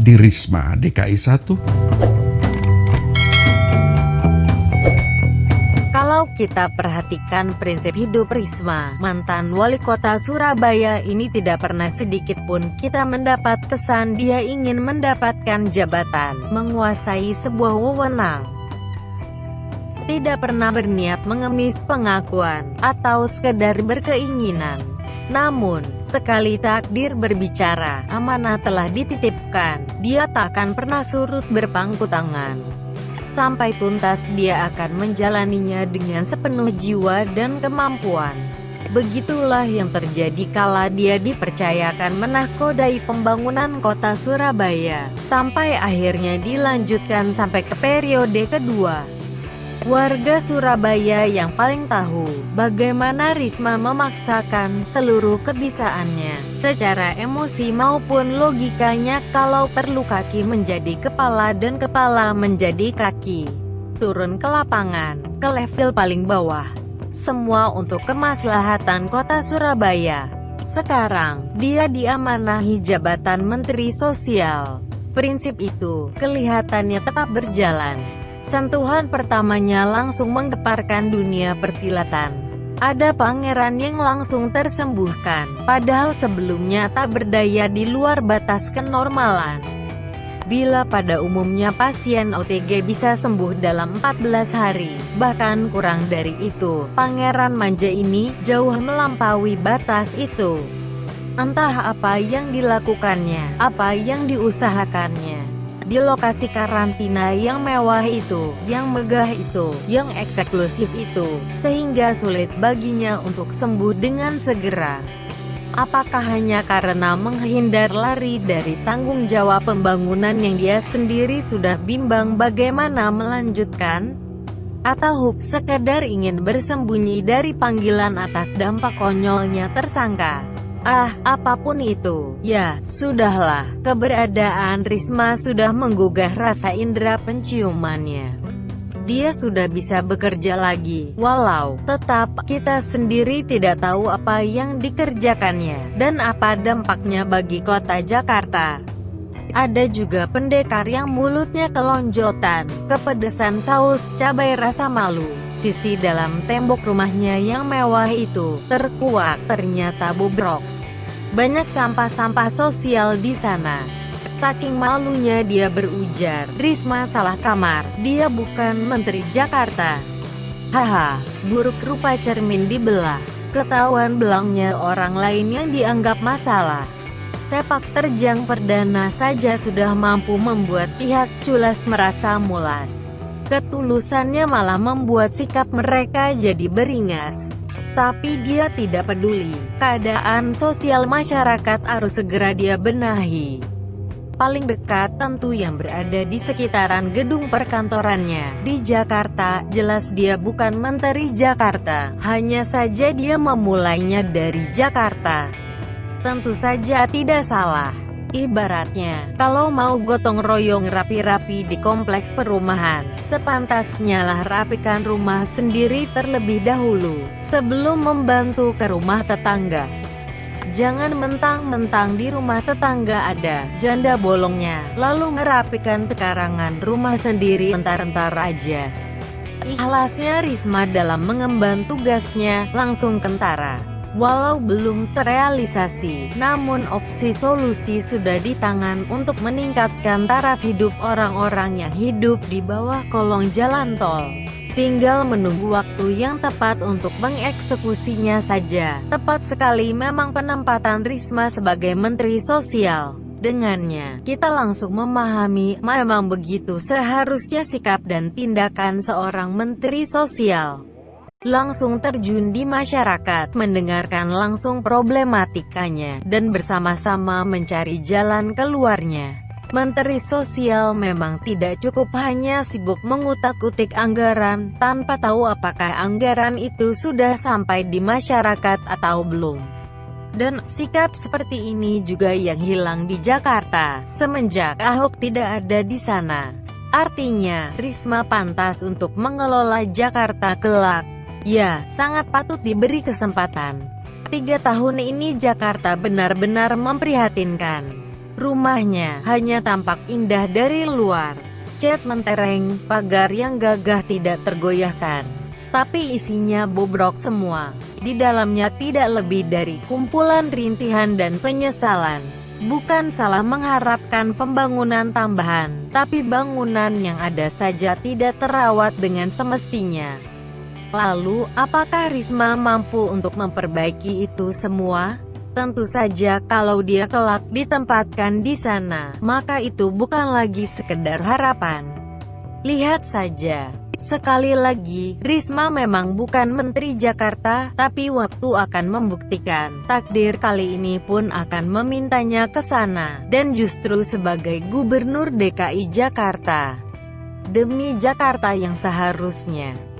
di Risma DKI 1? Kalau kita perhatikan prinsip hidup Risma, mantan wali kota Surabaya ini, tidak pernah sedikit pun kita mendapat kesan dia ingin mendapatkan jabatan, menguasai sebuah wewenang. Tidak pernah berniat mengemis pengakuan, atau sekedar berkeinginan. Namun, sekali takdir berbicara, amanah telah dititipkan, dia takkan pernah surut berpangku tangan. Sampai tuntas dia akan menjalaninya dengan sepenuh jiwa dan kemampuan. Begitulah yang terjadi kala dia dipercayakan menahkodai pembangunan kota Surabaya, sampai akhirnya dilanjutkan sampai ke periode kedua. Warga Surabaya yang paling tahu bagaimana Risma memaksakan seluruh kebisaannya, secara emosi maupun logikanya, kalau perlu kaki menjadi kepala dan kepala menjadi kaki. Turun ke lapangan, ke level paling bawah. Semua untuk kemaslahatan kota Surabaya. Sekarang, dia diamanahi jabatan Menteri Sosial. Prinsip itu kelihatannya tetap berjalan. Sentuhan pertamanya langsung menggeparkan dunia persilatan. Ada pangeran yang langsung tersembuhkan, padahal sebelumnya tak berdaya di luar batas kenormalan. Bila pada umumnya pasien OTG bisa sembuh dalam 14 hari, bahkan kurang dari itu, pangeran manja ini jauh melampaui batas itu. Entah apa yang dilakukannya, apa yang diusahakannya. Di lokasi karantina yang mewah itu, yang megah itu, yang eksklusif itu, sehingga sulit baginya untuk sembuh dengan segera. Apakah hanya karena menghindar lari dari tanggung jawab pembangunan yang dia sendiri sudah bimbang bagaimana melanjutkan? Atau sekedar ingin bersembunyi dari panggilan atas dampak konyolnya tersangka? Apapun itu, ya, sudahlah, keberadaan Risma sudah menggugah rasa indera penciumannya. Dia sudah bisa bekerja lagi, walau tetap kita sendiri tidak tahu apa yang dikerjakannya, dan apa dampaknya bagi kota Jakarta. Ada juga pendekar yang mulutnya kelonjotan, kepedesan saus cabai rasa malu. Sisi dalam tembok rumahnya yang mewah itu, terkuak, ternyata bobrok. Banyak sampah-sampah sosial di sana. Saking malunya dia berujar, Risma salah kamar, dia bukan Menteri Jakarta. Haha, buruk rupa cermin dibelah. Ketahuan belangnya orang lain yang dianggap masalah. Sepak terjang perdana saja sudah mampu membuat pihak culas merasa mulas. Ketulusannya malah membuat sikap mereka jadi beringas. Tapi dia tidak peduli, keadaan sosial masyarakat harus segera dia benahi. Paling dekat tentu yang berada di sekitaran gedung perkantorannya. Di Jakarta, jelas dia bukan Menteri Jakarta, hanya saja dia memulainya dari Jakarta. Tentu saja tidak salah. Ibaratnya, kalau mau gotong royong rapi-rapi di kompleks perumahan, sepantasnya lah rapikan rumah sendiri terlebih dahulu, sebelum membantu ke rumah tetangga. Jangan mentang-mentang di rumah tetangga ada janda bolongnya, lalu merapikan pekarangan rumah sendiri entar-entar aja. Ikhlasnya Risma dalam mengemban tugasnya langsung kentara. Walau belum terrealisasi, namun opsi solusi sudah di tangan untuk meningkatkan taraf hidup orang-orang yang hidup di bawah kolong jalan tol. Tinggal menunggu waktu yang tepat untuk mengeksekusinya saja. Tepat sekali memang penempatan Risma sebagai Menteri Sosial. Dengannya, kita langsung memahami, memang begitu seharusnya sikap dan tindakan seorang Menteri Sosial. Langsung terjun di masyarakat, mendengarkan langsung problematikanya, dan bersama-sama mencari jalan keluarnya. Menteri Sosial memang tidak cukup hanya sibuk mengutak-utik anggaran, tanpa tahu apakah anggaran itu sudah sampai di masyarakat atau belum. Dan sikap seperti ini juga yang hilang di Jakarta, semenjak Ahok tidak ada di sana. Artinya, Risma pantas untuk mengelola Jakarta kelak. Ya, sangat patut diberi kesempatan. 3 tahun ini Jakarta benar-benar memprihatinkan. Rumahnya hanya tampak indah dari luar. Cat mentereng, pagar yang gagah tidak tergoyahkan. Tapi isinya bobrok semua. Di dalamnya tidak lebih dari kumpulan rintihan dan penyesalan. Bukan salah mengharapkan pembangunan tambahan, tapi bangunan yang ada saja tidak terawat dengan semestinya. Lalu, apakah Risma mampu untuk memperbaiki itu semua? Tentu saja kalau dia kelak ditempatkan di sana, maka itu bukan lagi sekedar harapan. Lihat saja. Sekali lagi, Risma memang bukan Menteri Jakarta, tapi waktu akan membuktikan. Takdir kali ini pun akan memintanya ke sana, dan justru sebagai Gubernur DKI Jakarta. Demi Jakarta yang seharusnya.